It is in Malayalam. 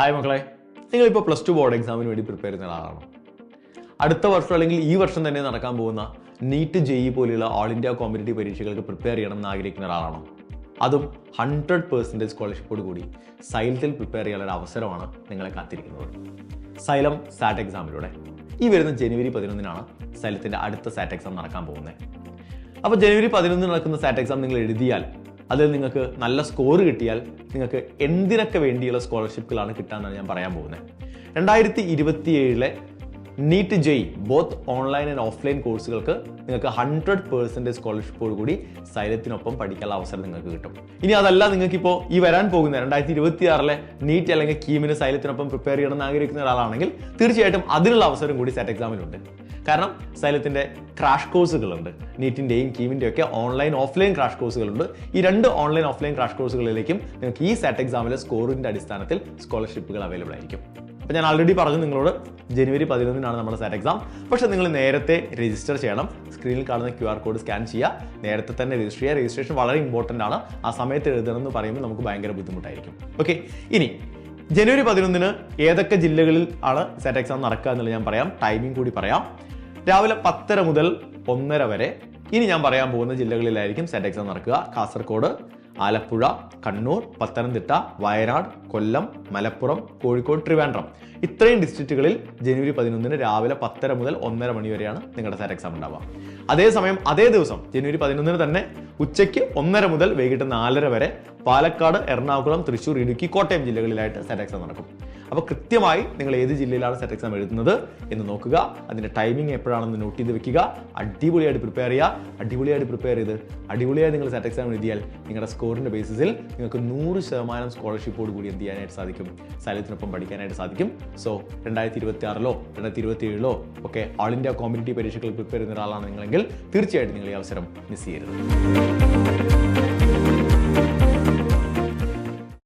ഹായ് മക്കളെ, നിങ്ങളിപ്പോൾ +2 ബോർഡ് എക്സാമിന് വേണ്ടി പ്രിപ്പയർ ചെയ്യുന്ന ആളാണോ? അടുത്ത വർഷം അല്ലെങ്കിൽ ഈ വർഷം തന്നെ നടക്കാൻ പോകുന്ന നീറ്റ് JEE പോലെയുള്ള ഓൾ ഇന്ത്യ കോമ്പറ്റേറ്റീവ് പരീക്ഷകൾക്ക് പ്രിപ്പയർ ചെയ്യണം എന്ന് ആഗ്രഹിക്കുന്ന ഒരാളാണോ? അതും 100% സ്കോളർഷിപ്പോട് കൂടി സൈലത്തിൽ പ്രിപ്പയർ ചെയ്യാനുള്ള അവസരമാണ് നിങ്ങളെ കാത്തിരിക്കുന്നത്. സൈലം സാറ്റ് എക്സാമിലൂടെ ഈ വരുന്ന ജനുവരി 11-നാണ് സൈലത്തിൻ്റെ അടുത്ത സാറ്റ് എക്സാം നടക്കാൻ പോകുന്നത്. അപ്പോൾ ജനുവരി 11 നടക്കുന്ന സാറ്റ് എക്സാം നിങ്ങൾ എഴുതിയാൽ, അതിൽ നിങ്ങൾക്ക് നല്ല സ്കോർ കിട്ടിയാൽ നിങ്ങൾക്ക് എന്തിനൊക്കെ വേണ്ടിയുള്ള സ്കോളർഷിപ്പുകളാണ് കിട്ടാമെന്നാണ് ഞാൻ പറയാൻ പോകുന്നത്. 2027 NEET JEE both online and offline കോഴ്സുകൾക്ക് നിങ്ങൾക്ക് 100% സ്കോളർഷിപ്പോട് കൂടി സൈലത്തിനൊപ്പം പഠിക്കാനുള്ള അവസരം നിങ്ങൾക്ക് കിട്ടും. ഇനി അതല്ല, നിങ്ങൾക്കിപ്പോൾ ഈ വരാൻ പോകുന്ന 2026 നീറ്റ് അല്ലെങ്കിൽ കീമിന് സൈലത്തിനൊപ്പം പ്രിപ്പയർ ചെയ്യണമെന്ന് ആഗ്രഹിക്കുന്ന ഒരാളാണെങ്കിൽ തീർച്ചയായിട്ടും അതിനുള്ള അവസരം കൂടി സാറ്റ് എക്സാമിനുണ്ട്. കാരണം സൈലത്തിൻ്റെ ക്രാഷ് കോഴ്സുകളുണ്ട്, നീറ്റിൻ്റെയും കീമിൻ്റെയും ഒക്കെ ഓൺലൈൻ ഓഫ്ലൈൻ ക്രാഷ് കോഴ്സുകളുണ്ട്. ഈ 2 ഓൺലൈൻ ഓഫ്ലൈൻ ക്രാഷ് കോഴ്സുകളിലേക്കും നിങ്ങൾക്ക് ഈ സാറ്റ് എക്സാമിലെ സ്കോറിൻ്റെ അടിസ്ഥാനത്തിൽ സ്കോളർഷിപ്പുകൾ അവൈലബിൾ ആയിരിക്കും. അപ്പോൾ ഞാൻ ആൾറെഡി പറഞ്ഞു നിങ്ങളോട് ജനുവരി 11-നാണ് നമ്മുടെ സാറ്റ് എക്സാം. പക്ഷേ നിങ്ങൾ നേരത്തെ രജിസ്റ്റർ ചെയ്യണം. സ്ക്രീനിൽ കാണുന്ന QR കോഡ് സ്കാൻ ചെയ്യുക, നേരത്തെ തന്നെ രജിസ്റ്റർ ചെയ്യുക. രജിസ്ട്രേഷൻ വളരെ ഇമ്പോർട്ടൻ്റ് ആണ്. ആ സമയത്ത് എഴുതണം എന്ന് പറയുമ്പോൾ നമുക്ക് ഭയങ്കര ബുദ്ധിമുട്ടായിരിക്കും. ഓക്കെ, ഇനി ജനുവരി 11 ഏതൊക്കെ ജില്ലകളിൽ ആണ് സാറ്റ് എക്സാം നടക്കുക എന്നുള്ളത് ഞാൻ പറയാം. ടൈമിംഗ് കൂടി പറയാം. രാവിലെ 10:30 മുതൽ 1:30 വരെ. ഇനി ഞാൻ പറയാൻ പോകുന്ന ജില്ലകളിലായിരിക്കും സാറ്റ് എക്സാം നടക്കുക. കാസർഗോഡ്, ആലപ്പുഴ, കണ്ണൂർ, പത്തനംതിട്ട, വയനാട്, കൊല്ലം, മലപ്പുറം, കോഴിക്കോട്, ട്രിവാൻഡ്രം. ഇത്രയും ഡിസ്ട്രിക്റ്റുകളിൽ ജനുവരി 11 രാവിലെ 10:30 മുതൽ 1:30 മണി വരെയാണ് നിങ്ങളുടെ സാറ്റ് എക്സാം ഉണ്ടാവുക. അതേസമയം അതേ ദിവസം ജനുവരി 11 തന്നെ ഉച്ചയ്ക്ക് 1:30 മുതൽ വൈകിട്ട് 4:30 വരെ പാലക്കാട്, എറണാകുളം, തൃശ്ശൂർ, ഇടുക്കി, കോട്ടയം ജില്ലകളിലായിട്ട് സാറ്റ് എക്സാം നടക്കും. അപ്പോൾ കൃത്യമായി നിങ്ങൾ ഏത് ജില്ലയിലാണ് സാറ്റ് എക്സാം എഴുതുന്നത് എന്ന് നോക്കുക. അതിൻ്റെ ടൈമിംഗ് എപ്പോഴാണെന്ന് നോട്ട് ചെയ്ത് വെക്കുക. അടിപൊളിയായിട്ട് പ്രിപ്പയർ ചെയ്യുക. അടിപൊളിയായിട്ട് പ്രിപ്പയർ ചെയ്ത് അടിപൊളിയായി നിങ്ങൾ സാറ്റ് എക്സാം എഴുതിയാൽ നിങ്ങളുടെ സ്കോറിൻ്റെ ബേസിസിൽ നിങ്ങൾക്ക് 100% സ്കോളർഷിപ്പോട് കൂടി എന്ത് ചെയ്യാനായിട്ട് സാധിക്കും? സൈലത്തിനൊപ്പം പഠിക്കാനായിട്ട് സാധിക്കും. സോ 2026 2027 ഒക്കെ ഓൾ ഇന്ത്യ കോമ്പറ്റേറ്റീവ് പരീക്ഷകൾ പ്രിപ്പയർ ചെയ്യുന്ന ഒരാളാണ് നിങ്ങളെങ്കിൽ തീർച്ചയായിട്ടും നിങ്ങൾ ഈ അവസരം മിസ് ചെയ്യരുത്.